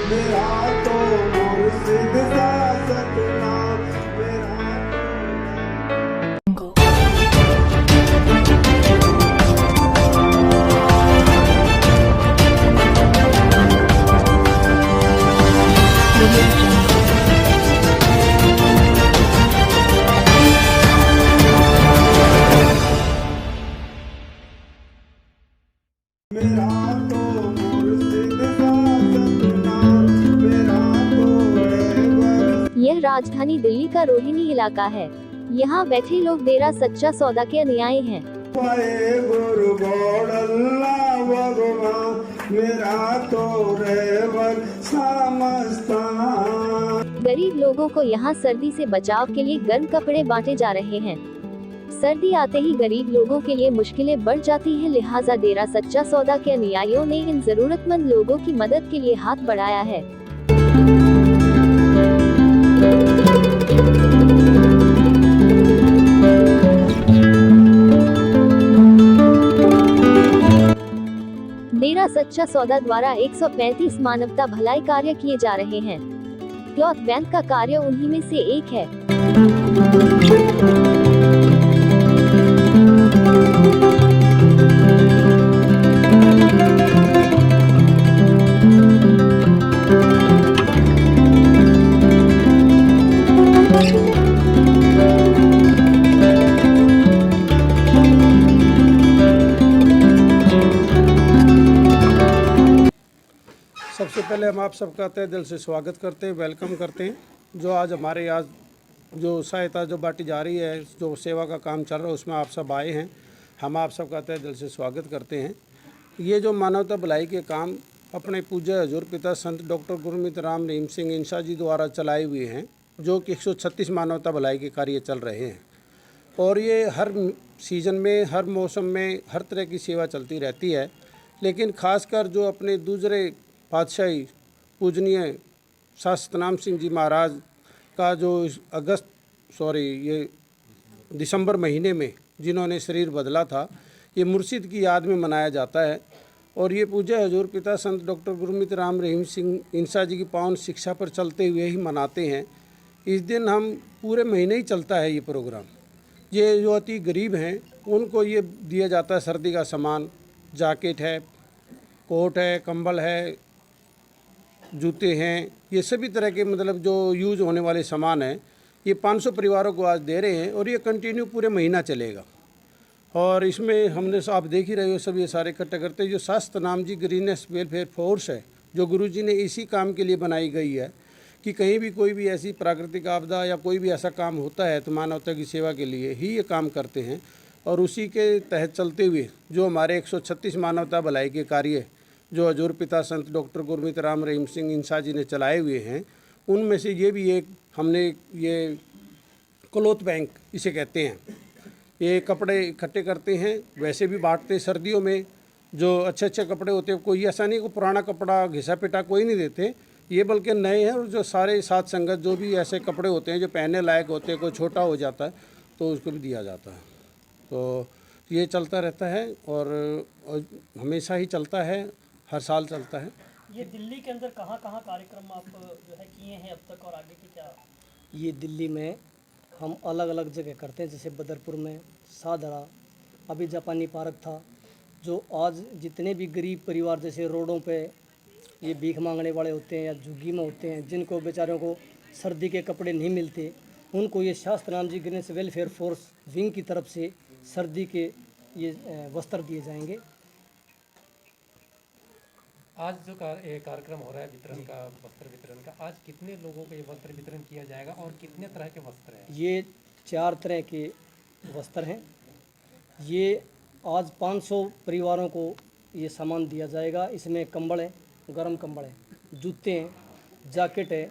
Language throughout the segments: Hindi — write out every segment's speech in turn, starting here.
मेरा तो मुर्शिद सा सतनाम, मेरा मेरा तो मुर्शिद सा सतनाम, मेरा तो रहबर। यह राजधानी दिल्ली का रोहिणी इलाका है। यहाँ बैठे लोग डेरा सच्चा सौदा के अनुयायी हैं। गुरु गौड़ अल्लाह भगवान, मेरा तो रहबर समस्तान। गरीब लोगों को यहाँ सर्दी से बचाव के लिए गर्म कपड़े बांटे जा रहे हैं। सर्दी आते ही गरीब लोगों के लिए मुश्किलें बढ़ जाती हैं, लिहाजा डेरा सच्चा सौदा के अनुयायियों ने इन जरूरतमंद लोगों की मदद के लिए हाथ बढ़ाया है। डेरा सच्चा सौदा द्वारा 135 मानवता भलाई कार्य किए जा रहे हैं। क्लॉथ बैंक का कार्य उन्हीं में से एक है। सबसे पहले हम आप सबका तहे दिल से स्वागत करते हैं, वेलकम करते हैं। जो आज हमारे यहाँ जो सहायता जो बांटी जा रही है, जो सेवा का काम चल रहा है, उसमें आप सब आए हैं। हम आप सबका तहे दिल से स्वागत करते हैं। ये जो मानवता भलाई के काम अपने पूज्य हजूर पिता संत डॉक्टर गुरमीत राम रहीम सिंह इंसा जी द्वारा चलाए हुए हैं, जो कि 136 मानवता भलाई के कार्य चल रहे हैं। और ये हर सीज़न में, हर मौसम में, हर तरह की सेवा चलती रहती है। लेकिन ख़ासकर जो अपने दूसरे पातशाही पूजनीय सतनाम सिंह जी महाराज का जो ये दिसंबर महीने में जिन्होंने शरीर बदला था, ये मुर्शिद की याद में मनाया जाता है। और ये पूज्य हजूर पिता संत डॉक्टर गुरमीत राम रहीम सिंह इंसा जी की पावन शिक्षा पर चलते हुए ही मनाते हैं। इस दिन हम पूरे महीने ही चलता है ये प्रोग्राम। ये जो अति गरीब हैं उनको ये दिया जाता है सर्दी का सामान, जैकेट है, कोट है, कंबल है, जूते हैं, ये सभी तरह के मतलब जो यूज़ होने वाले सामान हैं, ये 500 परिवारों को आज दे रहे हैं। और ये कंटिन्यू पूरे महीना चलेगा। और इसमें हमने आप देख ही रहे हो सब ये सारे इकट्ठे करते हैं। जो Satnam ji greenish welfare force है, जो गुरुजी ने इसी काम के लिए बनाई गई है कि कहीं भी कोई भी ऐसी प्राकृतिक आपदा या कोई भी ऐसा काम होता है तो मानवता की सेवा के लिए ही ये काम करते हैं। और उसी के तहत चलते हुए जो हमारे 136 मानवता भलाई के कार्य जो हजूर पिता संत डॉक्टर गुरमीत राम रहीम सिंह इंसा जी ने चलाए हुए हैं, उनमें से ये भी एक हमने ये क्लॉथ बैंक इसे कहते हैं। ये कपड़े इकट्ठे करते हैं, वैसे भी बांटते। सर्दियों में जो अच्छे अच्छे कपड़े होते हैं, कोई ऐसा नहीं को पुराना कपड़ा घिसा पिटा कोई नहीं देते, ये बल्कि नए हैं। और जो सारे साथ संगत जो भी ऐसे कपड़े होते हैं जो पहनने लायक होते हैं, कोई छोटा हो जाता है तो उसको भी दिया जाता है। तो ये चलता रहता है और हमेशा ही चलता है, हर साल चलता है। ये दिल्ली के अंदर कहाँ कहाँ कार्यक्रम आप जो है किए हैं अब तक, और आगे की क्या? ये दिल्ली में हम अलग अलग जगह करते हैं, जैसे बदरपुर में, सादरा, अभी जापानी पार्क था। जो आज जितने भी गरीब परिवार जैसे रोडों पे ये भीख मांगने वाले होते हैं या झुग्गी में होते हैं, जिनको बेचारों को सर्दी के कपड़े नहीं मिलते, उनको ये Satnam ji greenish welfare force wing की तरफ से सर्दी के ये वस्त्र दिए जाएंगे। आज जो कार्यक्रम हो रहा है वितरण का, वस्त्र वितरण का, आज कितने लोगों को ये वस्त्र वितरण किया जाएगा और कितने तरह के वस्त्र हैं? ये 4 तरह के वस्त्र हैं। ये आज 500 परिवारों को ये सामान दिया जाएगा। इसमें कंबल है, गर्म कंबल है, जूते हैं, जैकेट है,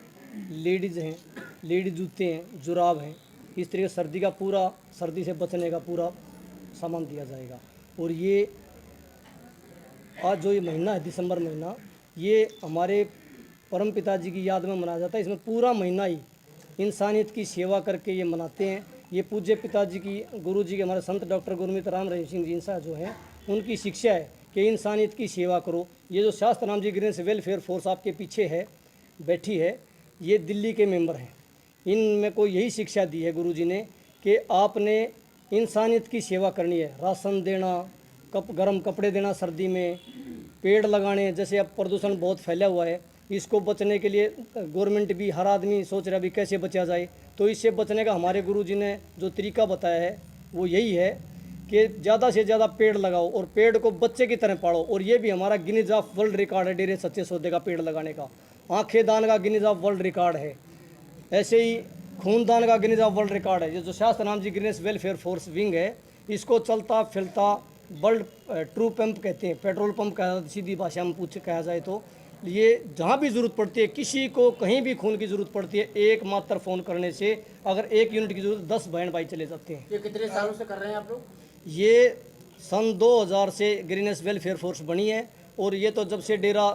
लेडीज़ हैं, लेडीज जूते हैं, जुराब हैं। इस तरीके सर्दी का पूरा, सर्दी से बचने का पूरा सामान दिया जाएगा। और ये आज जो ये महीना है, दिसंबर महीना, ये हमारे परम पिताजी की याद में मनाया जाता है। इसमें पूरा महीना ही इंसानियत की सेवा करके ये मनाते हैं। ये पूज्य पिताजी की, गुरु जी के, हमारे संत डॉक्टर गुरमीत राम रहीम सिंह जी इंसा जो हैं, उनकी शिक्षा है कि इंसानियत की सेवा करो। ये जो Satnam ji greenish welfare force आपके पीछे है, बैठी है, ये दिल्ली के मेंबर हैं। इनमें को यही शिक्षा दी है गुरुजी ने कि आपने इंसानियत की सेवा करनी है। राशन देना, गर्म कपड़े देना सर्दी में, पेड़ लगाने। जैसे अब प्रदूषण बहुत फैला हुआ है, इसको बचने के लिए गवर्नमेंट भी, हर आदमी सोच रहा है भी कैसे बचा जाए। तो इससे बचने का हमारे गुरुजी ने जो तरीका बताया है वो यही है कि ज़्यादा से ज़्यादा पेड़ लगाओ और पेड़ को बच्चे की तरह पालो। और ये भी हमारा गिनीज ऑफ वर्ल्ड रिकॉर्ड है डेरे सच्चे सौदे का पेड़ लगाने का। आंखें दान का गिनीज ऑफ वर्ल्ड रिकॉर्ड है। ऐसे ही खूनदान का गिनीज ऑफ वर्ल्ड रिकॉर्ड है। ये जो शास्त्र नाम जी ग्रीनेस वेलफेयर फोर्स विंग है, इसको चलता फिरता वर्ल्ड ट्रू पंप कहते हैं, पेट्रोल पंप कहा, सीधी भाषा में कहा जाए तो। ये जहाँ भी ज़रूरत पड़ती है, किसी को कहीं भी खून की ज़रूरत पड़ती है, एक मात्र फ़ोन करने से अगर 1 यूनिट की ज़रूरत 10 बहन भाई चले जाते हैं। ये कितने सालों से कर रहे हैं आप लोग? ये सन 2000 से ग्रीनेस वेलफेयर फोर्स बनी है और ये तो जब से डेरा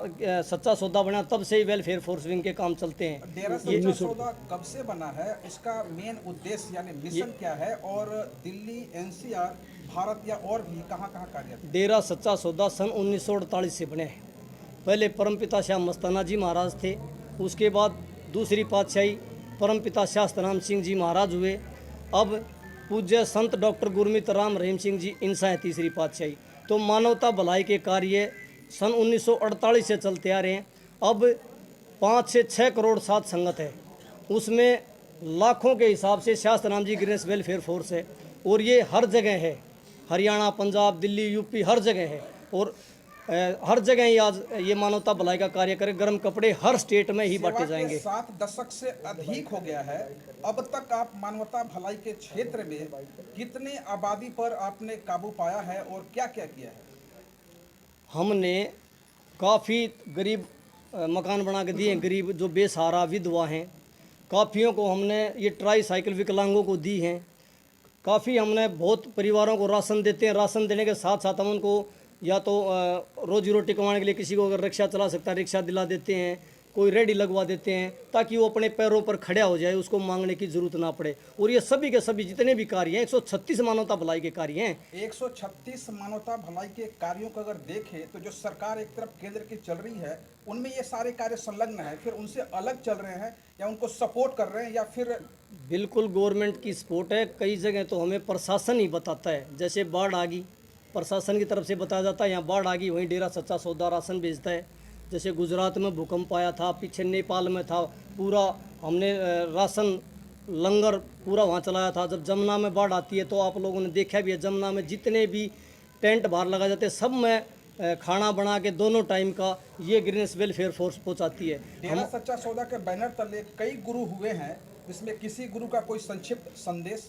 सच्चा सौदा बना तब से ही वेलफेयर फोर्स विंग के काम चलते हैं। डेरा सच्चा सौदा कब से बना है, इसका मेन उद्देश्य यानी मिशन क्या है, और दिल्ली, एनसीआर, भारत या और भी कहाँ कहाँ कार्यरत है? डेरा सच्चा सौदा सन 1948 से बने हैं। पहले परमपिता शाह मस्ताना जी महाराज थे, उसके बाद दूसरी पातशाही परमपिता शास्त्रनाम सिंह जी महाराज हुए। अब पूज्य संत डॉक्टर गुरमीत राम रहीम सिंह जी इंसा है तीसरी पातशाही। तो मानवता भलाई के कार्य सन 1948 से चलते आ रहे हैं। अब 5 से 6 करोड़ सात संगत है, उसमें लाखों के हिसाब से शास्त्रनाम जी ग्रीनेस वेलफेयर फोर्स है। और ये हर जगह है, हरियाणा, पंजाब, दिल्ली, यूपी, हर जगह है। और हर जगह ही आज ये मानवता भलाई का कार्य करे। गर्म कपड़े हर स्टेट में ही बांटे जाएंगे। 7 दशक से अधिक हो गया है। अब तक आप मानवता भलाई के क्षेत्र में कितने आबादी पर आपने काबू पाया है और क्या क्या किया है? हमने काफ़ी गरीब मकान बना के दिए हैं, गरीब जो बेसहारा विधवा हैं। काफ़ियों को हमने ये ट्राई साइकिल विकलांगों को दी हैं। काफ़ी हमने बहुत परिवारों को राशन देते हैं। राशन देने के साथ साथ हम उनको या तो रोजी रोटी कमाने के लिए किसी को अगर रिक्शा चला सकता है रिक्शा दिला देते हैं, कोई रेडी लगवा देते हैं ताकि वो अपने पैरों पर खड़ा हो जाए, उसको मांगने की ज़रूरत ना पड़े। और ये सभी के सभी जितने भी कार्य हैं, 136 मानवता भलाई के कार्य हैं। 136 मानवता भलाई के कार्यों को अगर देखें तो जो सरकार एक तरफ केंद्र की चल रही है, उनमें ये सारे कार्य संलग्न है, फिर उनसे अलग चल रहे हैं या उनको सपोर्ट कर रहे हैं या फिर? बिल्कुल गवर्नमेंट की सपोर्ट है। कई जगह तो हमें प्रशासन ही बताता है, जैसे बाढ़ आ गई प्रशासन की तरफ से बताया जाता है, यहाँ बाढ़ आ गई, वहीं डेरा सच्चा सौदा राशन भेजता है। जैसे गुजरात में भूकंप आया था, पीछे नेपाल में था, पूरा हमने राशन लंगर पूरा वहाँ चलाया था। जब जमुना में बाढ़ आती है तो आप लोगों ने देखा भी है, जमुना में जितने भी टेंट बाहर लगाए जाते हैं सब में खाना बना के दोनों टाइम का ये ग्रीनेस वेलफेयर फोर्स पहुँचाती है। डेरा सच्चा सौदा के बैनर तले कई गुरु हुए हैं, जिसमें किसी गुरु का कोई संक्षिप्त संदेश?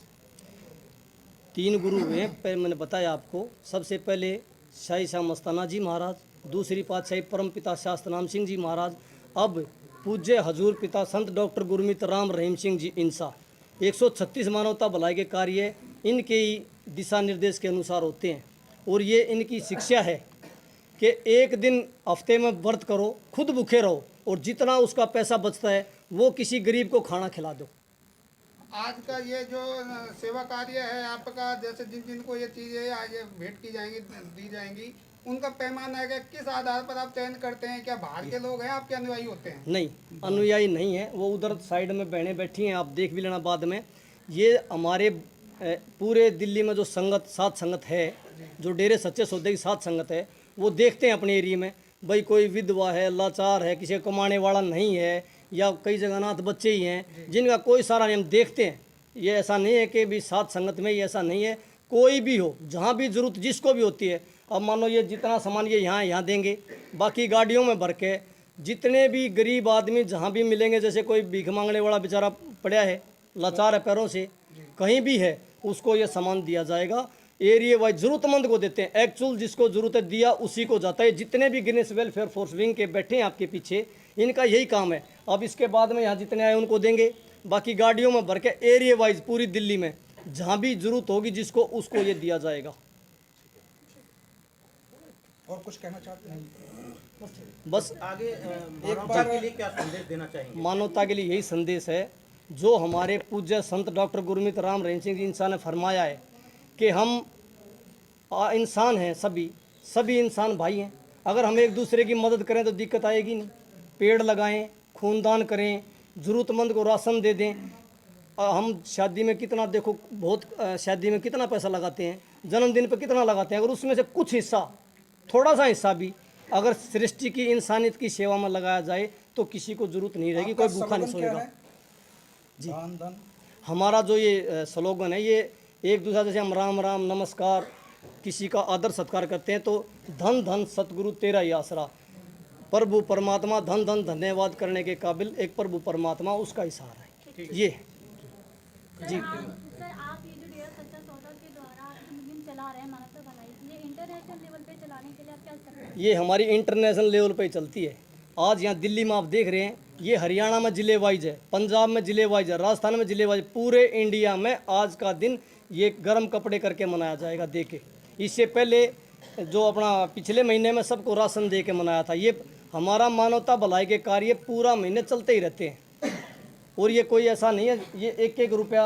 3 गुरु हुए हैं, पहले मैंने बताया आपको। सबसे पहले शाही शाह मस्ताना जी महाराज, दूसरी पातशाही परमपिता शास्त्रनाम सिंह जी महाराज, अब पूज्य हजूर पिता संत डॉक्टर गुरमीत राम रहीम सिंह जी इंसा। 136 मानवता भलाई के कार्य इनके ही दिशा निर्देश के अनुसार होते हैं। और ये इनकी शिक्षा है कि एक दिन हफ्ते में व्रत करो, खुद भूखे रहो और जितना उसका पैसा बचता है वो किसी गरीब को खाना खिला दो। आज का ये जो सेवा कार्य है आपका, जैसे जिन जिनको ये चीज़ें आज भेंट की जाएंगी, दी जाएंगी, उनका पैमाना है कि किस आधार पर आप चयन करते हैं? क्या बाहर के लोग हैं, आपके अनुयायी होते हैं? नहीं, अनुयायी नहीं है, वो उधर साइड में बहनें बैठी हैं, आप देख भी लेना बाद में। ये हमारे पूरे दिल्ली में जो संगत, सात संगत है, जो डेरे सच्चे सौदे की सात संगत है, वो देखते हैं अपने एरिया में भाई कोई विधवा है, लाचार है, किसी कमाने वाला नहीं है, या कई जगह अनाथ बच्चे ही हैं जिनका कोई सारा नहीं, हम देखते हैं। ये ऐसा नहीं है कि भी सात संगत में, ये ऐसा नहीं है, कोई भी हो, जहाँ भी ज़रूरत जिसको भी होती है। अब मान लो ये जितना सामान ये यहाँ देंगे, बाकी गाड़ियों में भर के जितने भी गरीब आदमी जहाँ भी मिलेंगे, जैसे कोई भीख मांगने वाला बेचारा पड़ा है, लाचार है पैरों से, कहीं भी है, उसको ये सामान दिया जाएगा। एरिया वाइज ज़रूरतमंद को देते हैं, एक्चुअल जिसको ज़रूरत है दिया उसी को जाता है। जितने भी ग्रीनेस वेलफेयर फोर्स विंग के बैठे हैं आपके पीछे, इनका यही काम है। अब इसके बाद में यहाँ जितने आए उनको देंगे, बाकी गाड़ियों में भर के एरिया वाइज पूरी दिल्ली में जहाँ भी ज़रूरत होगी जिसको, उसको ये दिया जाएगा। और कुछ कहना चाहते हैं? बस आगे मानवता के लिए क्या संदेश देना चाहेंगे? मानवता के लिए यही संदेश है जो हमारे पूज्य संत डॉक्टर गुरमीत राम रहीम सिंह जी इंसा ने फरमाया है कि हम इंसान हैं, सभी इंसान भाई हैं। अगर हम एक दूसरे की मदद करें तो दिक्कत आएगी नहीं। पेड़ लगाएं, खूनदान करें, ज़रूरतमंद को राशन दे दें। हम शादी में कितना देखो, बहुत शादी में कितना पैसा लगाते हैं, जन्मदिन पर कितना लगाते हैं। अगर उसमें से कुछ हिस्सा, थोड़ा सा हिस्सा भी अगर सृष्टि की, इंसानियत की सेवा में लगाया जाए तो किसी को जरूरत नहीं रहेगी, कोई भूखा नहीं सोएगा। जी, दान धन हमारा जो ये स्लोगन है, ये एक दूसरे जैसे हम राम राम नमस्कार, किसी का आदर सत्कार करते हैं तो धन धन सतगुरु तेरा ही आसरा, प्रभु परमात्मा धन धन धन्यवाद करने के काबिल एक प्रभु परमात्मा, उसका ही सहारा है ये। जी सर, आप ये जो डेरा सच्चा सौदा के द्वारा आप जो मुहिम चला रहे हैं मानवता भलाई की, ये इंटरनेशनल लेवल पे चलाने के लिए आप क्या कर रहे हैं? ये हमारी इंटरनेशनल लेवल पे चलती है। आज यहाँ दिल्ली में आप देख रहे हैं, ये हरियाणा में ज़िले वाइज है, पंजाब में ज़िले वाइज है, राजस्थान में ज़िले वाइज, पूरे इंडिया में आज का दिन ये गर्म कपड़े करके मनाया जाएगा। देखे इससे पहले जो अपना पिछले महीने में सबको राशन दे के मनाया था। ये हमारा मानवता भलाई के कार्य पूरा महीने चलते ही रहते हैं और ये कोई ऐसा नहीं है ये एक एक रुपया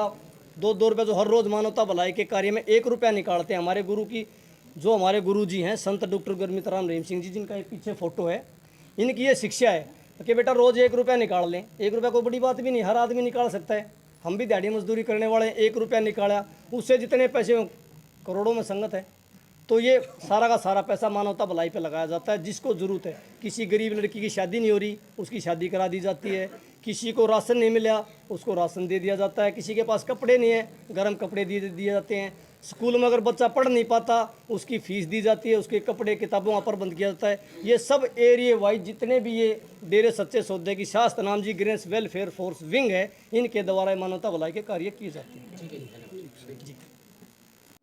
2-2 रुपया जो हर रोज़ मानवता भलाई के कार्य में 1 रुपया निकालते हैं। हमारे गुरु की, जो हमारे गुरु जी हैं संत डॉक्टर गुरमीत राम रहीम सिंह जी, जिनका एक पीछे फ़ोटो है, इनकी ये शिक्षा है कि बेटा रोज़ 1 रुपया निकाल लें। 1 रुपया कोई बड़ी बात भी नहीं, हर आदमी निकाल सकता है। हम भी दिहाड़ी मजदूरी करने वाले हैं, 1 रुपया निकाला, उससे जितने पैसे करोड़ों में संगत है। तो ये सारा का सारा पैसा मानवता भलाई पे लगाया जाता है। जिसको ज़रूरत है, किसी गरीब लड़की की शादी नहीं हो रही, उसकी शादी करा दी जाती है। किसी को राशन नहीं मिला, उसको राशन दे दिया जाता है। किसी के पास कपड़े नहीं है, गर्म कपड़े दिए जाते हैं। स्कूल में अगर बच्चा पढ़ नहीं पाता, उसकी फ़ीस दी जाती है, उसके कपड़े किताबों वहाँ पर बंद किया जाता है। ये सब एरिया वाइज जितने भी ये डेरे सच्चे सौदे की शास्त्र नाम जी ग्रेस वेलफेयर फोर्स विंग है, इनके द्वारा मानवता भलाई के कार्य किए जाते हैं। जी,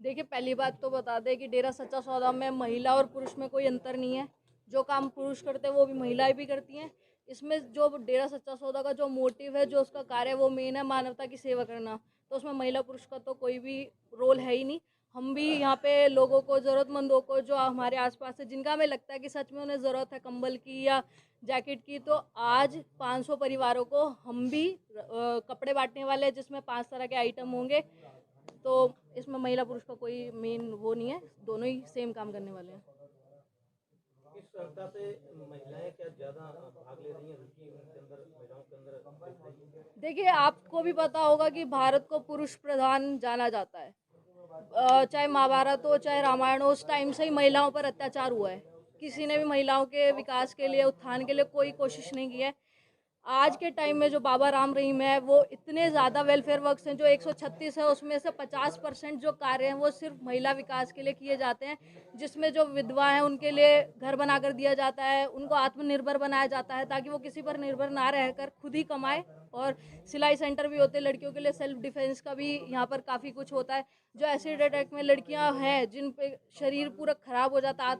देखिए, पहली बात तो बता दें कि डेरा सच्चा सौदा में महिला और पुरुष में कोई अंतर नहीं है। जो काम पुरुष करते हैं वो भी महिलाएं भी करती हैं। इसमें जो डेरा सच्चा सौदा का जो मोटिव है, जो उसका कार्य है, वो मेन है मानवता की सेवा करना। तो उसमें महिला पुरुष का तो कोई भी रोल है ही नहीं। हम भी यहाँ पे लोगों को, ज़रूरतमंदों को, जो हमारे आसपास है, जिनका हमें लगता है कि सच में उन्हें ज़रूरत है कंबल की या जैकेट की, तो आज 500 परिवारों को हम भी कपड़े बांटने वाले हैं, जिसमें 5 तरह के आइटम होंगे। तो इसमें महिला पुरुष का कोई मेन वो नहीं है, दोनों ही सेम काम करने वाले हैं। इस संस्था से महिलाएं क्या ज्यादा भाग ले रही हैं, रुचि उनके अंदर, महिलाओं के अंदर दिख रही है? देखिए, आपको भी पता होगा कि भारत को पुरुष प्रधान जाना जाता है। चाहे महाभारत हो, चाहे रामायण हो, उस टाइम से ही महिलाओं पर अत्याचार हुआ है। किसी ने भी महिलाओं के विकास के लिए, उत्थान के लिए कोई कोशिश नहीं की है। आज के टाइम में जो बाबा राम रहीम है, वो इतने ज़्यादा वेलफेयर वर्क्स हैं, जो 136 है, उसमें से 50% जो कार्य हैं वो सिर्फ महिला विकास के लिए किए जाते हैं। जिसमें जो विधवा हैं उनके लिए घर बनाकर दिया जाता है, उनको आत्मनिर्भर बनाया जाता है ताकि वो किसी पर निर्भर ना रहकर खुद ही कमाए। और सिलाई सेंटर भी होते हैं लड़कियों के लिए, सेल्फ डिफेंस का भी यहाँ पर काफ़ी कुछ होता है। जो एसिड अटैक में लड़कियाँ हैं, जिन पे शरीर पूरा ख़राब हो जाता है,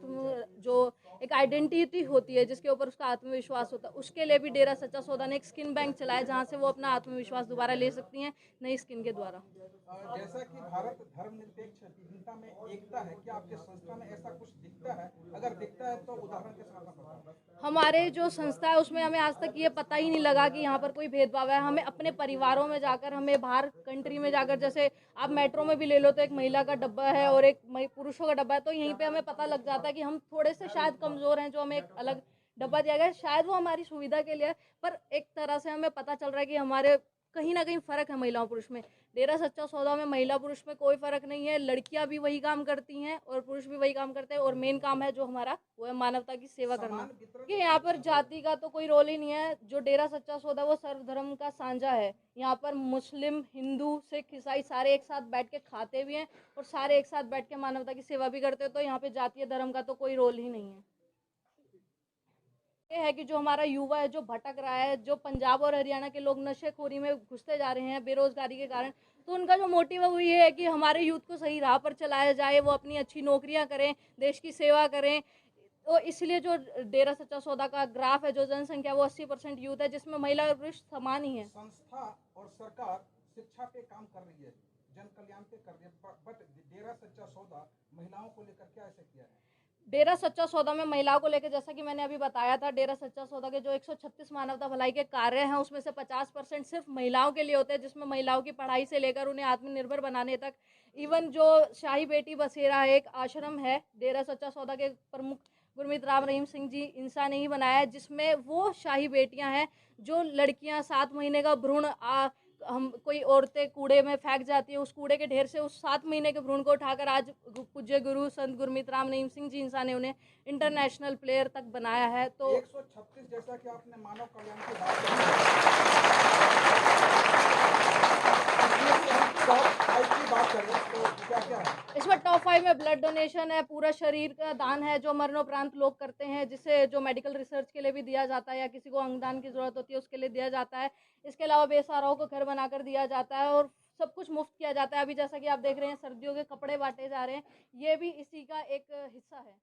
जो एक आइडेंटिटी होती है जिसके ऊपर उसका आत्मविश्वास होता है, उसके लिए भी डेरा सच्चा सौदा ने एक स्किन बैंक चलाया, जहाँ से वो अपना आत्मविश्वास दोबारा ले सकती हैं नई स्किन के द्वारा। जैसा कि भारत धर्मनिरपेक्ष विभिन्नता में एकता है, क्या आपके संस्था में ऐसा कुछ दिखता है? अगर दिखता है तो उदाहरण के साथ बताओ। हमारे जो संस्था है उसमें हमें आज तक ये पता ही नहीं लगा कि यहाँ पर कोई भेदभाव है। हमें अपने परिवारों में जाकर, हमें बाहर कंट्री में जाकर, जैसे आप मेट्रो में भी ले लो तो एक महिला का डब्बा है और एक पुरुषों का डब्बा है, तो यहीं पे हमें पता लग जाता है कि हम थोड़े से शायद कमज़ोर हैं, जो हमें एक अलग डब्बा दिया गया है। शायद वो हमारी सुविधा के लिए, पर एक तरह से हमें पता चल रहा है कि हमारे कहीं ना कहीं फ़र्क है महिलाओं पुरुष में। डेरा सच्चा सौदा में महिला पुरुष में कोई फ़र्क नहीं है। लड़कियां भी वही काम करती हैं और पुरुष भी वही काम करते हैं, और मेन काम है जो हमारा, वो है मानवता की सेवा करना। कि यहाँ पर जाति का तो कोई रोल ही नहीं है। जो डेरा सच्चा सौदा वो सर्वधर्म का साझा है। यहाँ पर मुस्लिम, हिंदू, सिख, ईसाई सारे एक साथ बैठ के खाते भी हैं और सारे एक साथ बैठ के मानवता की सेवा भी करते हैं। तो यहाँ पे जातीय धर्म का तो कोई रोल ही नहीं है। ये है कि जो हमारा युवा है, जो भटक रहा है, जो पंजाब और हरियाणा के लोग नशेखोरी में घुसते जा रहे हैं बेरोजगारी के कारण, तो उनका जो मोटिव है वो ये है कि हमारे यूथ को सही राह पर चलाया जाए, वो अपनी अच्छी नौकरियां करें, देश की सेवा करें। तो इसलिए जो डेरा सच्चा सौदा का ग्राफ है, जो जनसंख्या, वो 80% यूथ है, जिसमें महिला और पुरुष समान ही है। संस्था और सरकार शिक्षा पे काम कर रही है, जन कल्याण पे कर रही है, बट डेरा सच्चा सौदा महिलाओं को लेकर क्या ऐसे किया है? डेरा सच्चा सौदा में महिलाओं को लेकर, जैसा कि मैंने अभी बताया था, डेरा सच्चा सौदा के जो 136 मानवता भलाई के कार्य हैं उसमें से 50% सिर्फ महिलाओं के लिए होते हैं, जिसमें महिलाओं की पढ़ाई से लेकर उन्हें आत्मनिर्भर बनाने तक। इवन जो शाही बेटी बसेरा एक आश्रम है, डेरा सच्चा सौदा के प्रमुख गुरमीत राम रहीम सिंह जी इंसा ने ही बनाया है, जिसमें वो शाही बेटियां हैं जो लड़कियां 7 महीने का भ्रूण हम कोई औरतें कूड़े में फेंक जाती है, उस कूड़े के ढेर से उस 7 महीने के भ्रूण को उठाकर आज पूज्य गुरु संत गुरमीत राम रहीम सिंह जी इंसा ने उन्हें इंटरनेशनल प्लेयर तक बनाया है। तो 136 जैसा कि आपने मानव कल्याण की बात करी, तो क्या क्या है इसमें टॉप 5 में ब्लड डोनेशन है, पूरा शरीर का दान है जो मरणोपरांत लोग करते हैं, जिसे जो मेडिकल रिसर्च के लिए भी दिया जाता है या किसी को अंगदान की ज़रूरत होती है उसके लिए दिया जाता है। इसके अलावा बेसहाराओं को घर बनाकर दिया जाता है और सब कुछ मुफ्त किया जाता है। अभी जैसा कि आप देख रहे हैं सर्दियों के कपड़े बांटे जा रहे हैं, ये भी इसी का एक हिस्सा है।